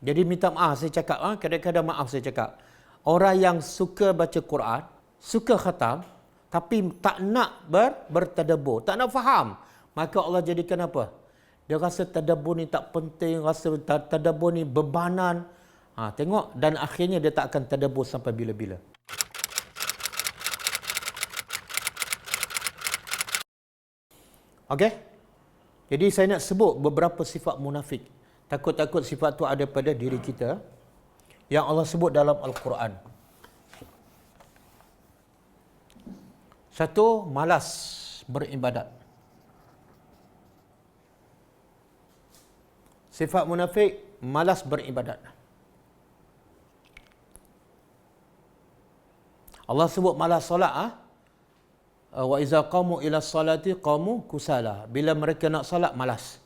Jadi minta maaf saya cakap, kadang-kadang maaf saya cakap. Orang yang suka baca Quran, suka khatam, tapi tak nak bertadabbur, tak nak faham, maka Allah jadikan apa? Dia rasa tadabbur ni tak penting, rasa tadabbur ni bebanan. Tengok, dan akhirnya dia tak akan tadabbur sampai bila-bila. Okey? Jadi saya nak sebut beberapa sifat munafik. Takut-takut sifat tu ada pada diri kita yang Allah sebut dalam Al-Quran. Satu, malas beribadat. Sifat munafik, malas beribadat. Allah sebut malas solat. Wa iza qamu ila salati qamu kusala. Bila mereka nak solat, malas.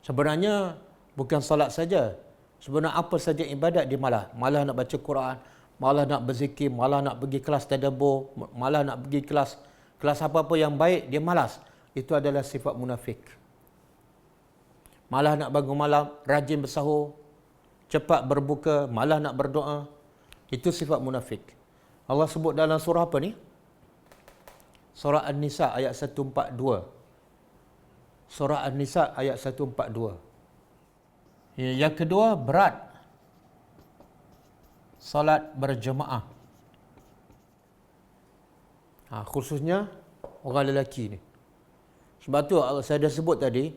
Sebenarnya bukan solat saja. Sebenarnya apa saja ibadat dia malas. Malas nak baca Quran, malas nak berzikir, malas nak pergi kelas tadabbur, malas nak pergi kelas apa-apa yang baik, dia malas. Itu adalah sifat munafik. Malas nak bangun malam, rajin bersahur, cepat berbuka, malas nak berdoa. Itu sifat munafik. Allah sebut dalam surah apa ni? Surah An-Nisa ayat 142. Surah An-Nisa ayat 142. Yang kedua, berat salat berjemaah. Khususnya orang lelaki ni. Sebab tu saya dah sebut tadi,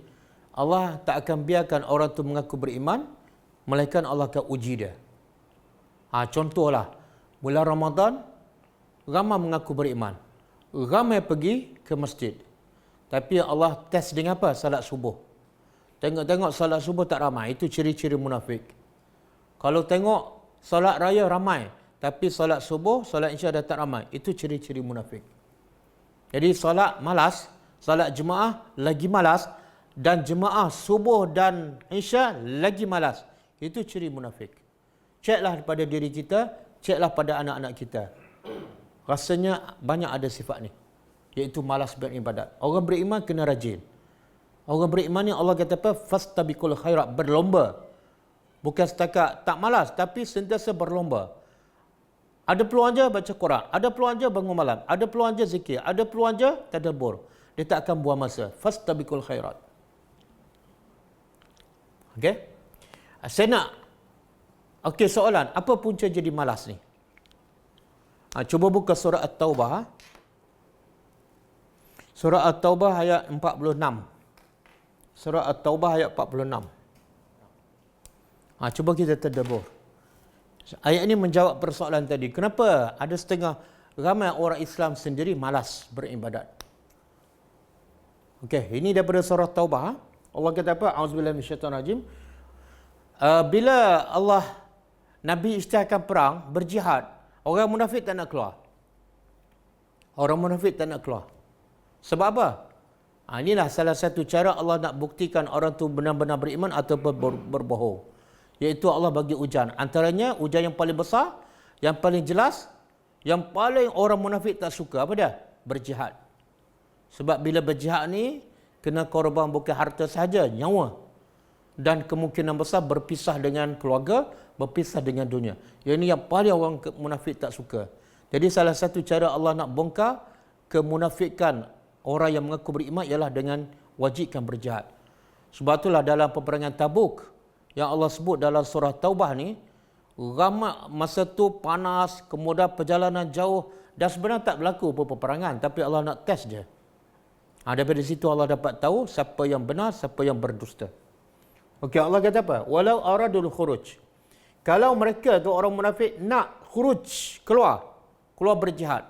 Allah tak akan biarkan orang tu mengaku beriman, melainkan Allah akan uji dia. Contohlah, bulan Ramadan, ramai mengaku beriman. Ramai pergi ke masjid. Tapi Allah test dengan apa? Salat subuh. Tengok-tengok salat subuh tak ramai. Itu ciri-ciri munafik. Kalau tengok salat raya ramai, tapi salat subuh, salat isya dah tak ramai. Itu ciri-ciri munafik. Jadi salat malas, salat jemaah lagi malas, dan jemaah subuh dan isya lagi malas. Itu ciri munafik. Ceklah pada diri kita, ceklah pada anak-anak kita. Rasanya banyak ada sifat ni, iaitu malas beribadat. Orang beriman kena rajin. Orang beriman ni Allah kata apa? Fastabiqul khairat, berlomba. Bukan setakat tak malas, tapi sentiasa berlomba. Ada peluang je baca Quran, ada peluang je bangun malam, ada peluang je zikir, ada peluang je tadabbur. Dia tak akan buang masa. Fastabiqul khairat. Okey? Saya nak soalan, apa punca jadi malas ni? Cuba buka surah At-Taubah. Surah At-Taubah ayat 46. Surah At-Taubah ayat 46. Cuba kita tadabbur. Ayat ini menjawab persoalan tadi. Kenapa ada setengah ramai orang Islam sendiri malas beribadat? Okey, ini daripada surah Taubah. Allah kata apa? Auzubillahi minasyaitonirrajim. Bila Allah Nabi isytiharkan perang, berjihad, orang munafik tak nak keluar. Orang munafik tak nak keluar. Sebab apa? Inilah salah satu cara Allah nak buktikan orang tu benar-benar beriman ataupun berbohong. Iaitu Allah bagi ujian. Antaranya ujian yang paling besar, yang paling jelas, yang paling orang munafik tak suka, apa dia? Berjihad. Sebab bila berjihad ni, kena korban bukan harta sahaja, nyawa. Dan kemungkinan besar berpisah dengan keluarga, berpisah dengan dunia. Ini yang paling orang munafik tak suka. Jadi salah satu cara Allah nak bongkar kemunafikan orang yang mengaku beriman ialah dengan wajibkan berjihad. Sebab itulah dalam peperangan Tabuk yang Allah sebut dalam surah Taubah ni, ramai masa tu panas, kemudian perjalanan jauh, dan sebenarnya tak berlaku peperangan, tapi Allah nak test je. Daripada situ Allah dapat tahu siapa yang benar, siapa yang berdusta. Okey, Allah kata apa? Walau aradul khuruj. Kalau mereka tu orang munafik nak khuruj, keluar berjihad.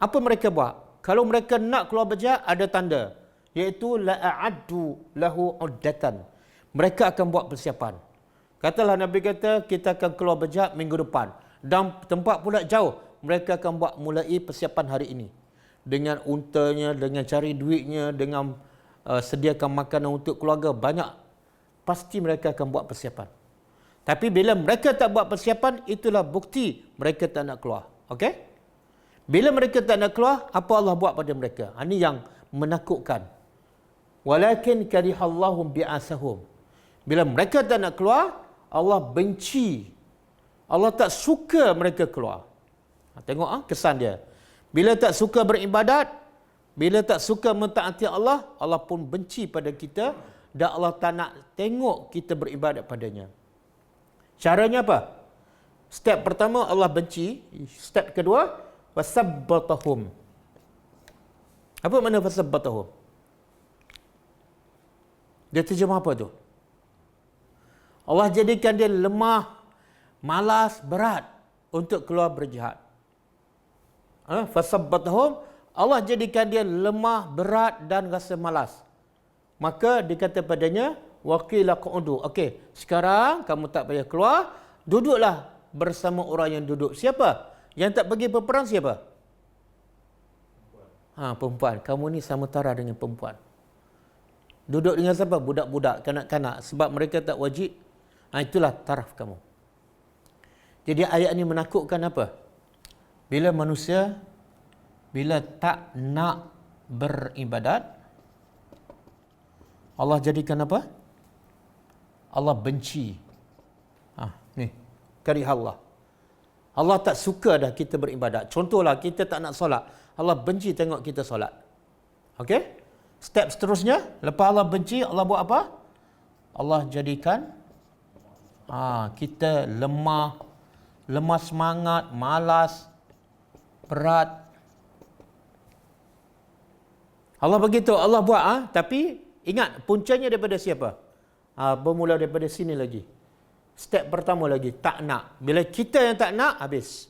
Apa mereka buat? Kalau mereka nak keluar berjihad, ada tanda, iaitu la'addu lahu uddatan. Mereka akan buat persiapan. Katalah Nabi kata kita akan keluar berjihad minggu depan, dan tempat pula jauh, mereka akan buat mulai persiapan hari ini. Dengan untanya, dengan cari duitnya, dengan sediakan makanan untuk keluarga, banyak. Pasti mereka akan buat persiapan. Tapi bila mereka tak buat persiapan, itulah bukti mereka tak nak keluar. Okey? Bila mereka tak nak keluar, apa Allah buat pada mereka? Ini yang menakutkan. Walakin karihallahum bi'asahum. Bila mereka tak nak keluar, Allah benci. Allah tak suka mereka keluar. Tengok kesan dia. Bila tak suka beribadat, bila tak suka mentaati Allah, Allah pun benci pada kita dan Allah tak nak tengok kita beribadat padanya. Caranya apa? Step pertama Allah benci, step kedua wasabbatahum. Apa makna wasabbatahum? Dia terjemah apa tu? Allah jadikan dia lemah, malas, berat untuk keluar berjihad. Fasabbatahum, Allah jadikan dia lemah, berat dan rasa malas. Maka dikata padanya, waqila qu'udu. Okey, sekarang kamu tak payah keluar, duduklah bersama orang yang duduk. Siapa? Yang tak pergi berperang siapa? Perempuan. Kamu ni sama tara dengan perempuan. Duduk dengan siapa? Budak-budak, kanak-kanak. Sebab mereka tak wajib. Itulah taraf kamu. Jadi ayat ini menakutkan apa? Bila manusia bila tak nak beribadat, Allah jadikan apa? Allah benci. Ni, karihallah. Allah tak suka dah kita beribadat. Contohlah kita tak nak solat, Allah benci tengok kita solat. Okey? Step seterusnya, lepas Allah benci, Allah buat apa? Allah jadikan kita lemah semangat, malas, berat. Allah begitu, Allah buat, tapi ingat puncanya daripada siapa? Bermula daripada sini lagi. Step pertama lagi, tak nak. Bila kita yang tak nak, habis.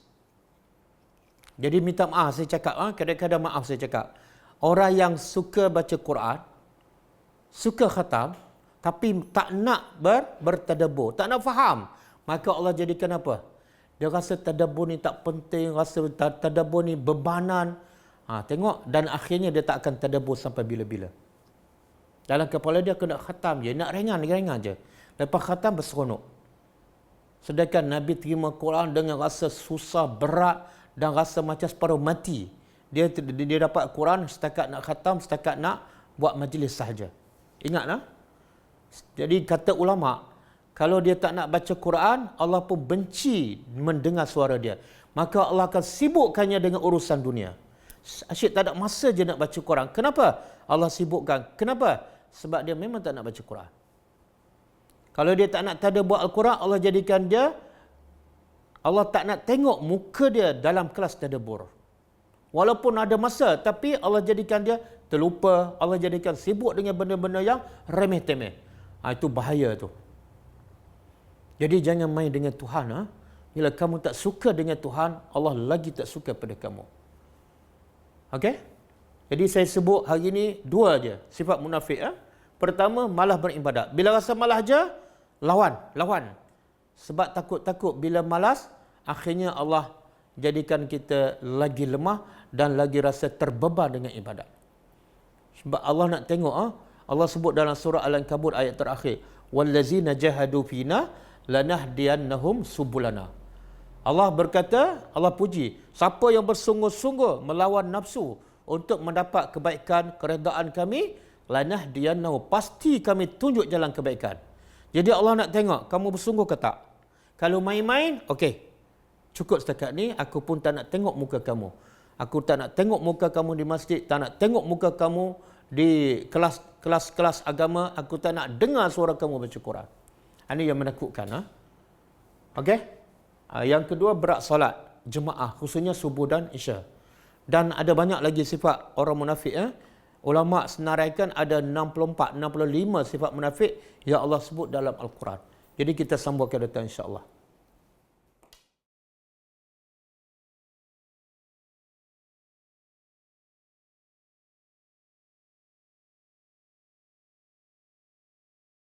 Jadi minta maaf saya cakap, kadang-kadang maaf saya cakap. Orang yang suka baca Quran, suka khatam, tapi tak nak bertadabbur, tak nak faham, maka Allah jadikan apa? Dia rasa tadabbur ni tak penting, rasa tadabbur ni bebanan. Tengok, dan akhirnya dia tak akan tadabbur sampai bila-bila. Dalam kepala dia kena khatam je, nak ringan je. Lepas khatam berseronok. Sedangkan Nabi terima Quran dengan rasa susah, berat dan rasa macam separuh mati. Dia dapat Quran setakat nak khatam, setakat nak buat majlis sahaja. Ingatlah. Jadi kata ulama, kalau dia tak nak baca Quran, Allah pun benci mendengar suara dia. Maka Allah akan sibukkannya dengan urusan dunia. Asyik tak ada masa je nak baca Quran. Kenapa Allah sibukkan? Kenapa? Sebab dia memang tak nak baca Quran. Kalau dia tak nak tadabbur Al-Quran, Allah jadikan dia, Allah tak nak tengok muka dia dalam kelas tadabbur. Walaupun ada masa, tapi Allah jadikan dia terlupa, Allah jadikan sibuk dengan benda-benda yang remeh-temeh. Itu bahaya tu. Jadi jangan main dengan Tuhan. Bila kamu tak suka dengan Tuhan, Allah lagi tak suka pada kamu. Okey? Jadi saya sebut hari ini dua je sifat munafik. Pertama, malas beribadat. Bila rasa malas je, lawan. Sebab takut-takut bila malas, akhirnya Allah jadikan kita lagi lemah dan lagi rasa terbeban dengan ibadat. Sebab Allah nak tengok, Allah sebut dalam surah Al-Ankabut ayat terakhir, wallazina jahadu fina lanahdiyannahum subulana. Allah berkata, Allah puji, siapa yang bersungguh-sungguh melawan nafsu untuk mendapat kebaikan, keredaan kami, lanahdiyannahum, pasti kami tunjuk jalan kebaikan. Jadi Allah nak tengok, kamu bersungguh ke tak? Kalau main-main, okey, cukup setakat ni, aku pun tak nak tengok muka kamu. Aku tak nak tengok muka kamu di masjid, tak nak tengok muka kamu di kelas-kelas agama, aku tak nak dengar suara kamu baca Quran. Ini yang menakutkan. Okey? Yang kedua, berat solat jemaah, khususnya subuh dan isya. Dan ada banyak lagi sifat orang munafik. Ulama senaraikan ada 64, 65 sifat munafik yang Allah sebut dalam Al-Quran. Jadi kita sambung akan datang insya-Allah.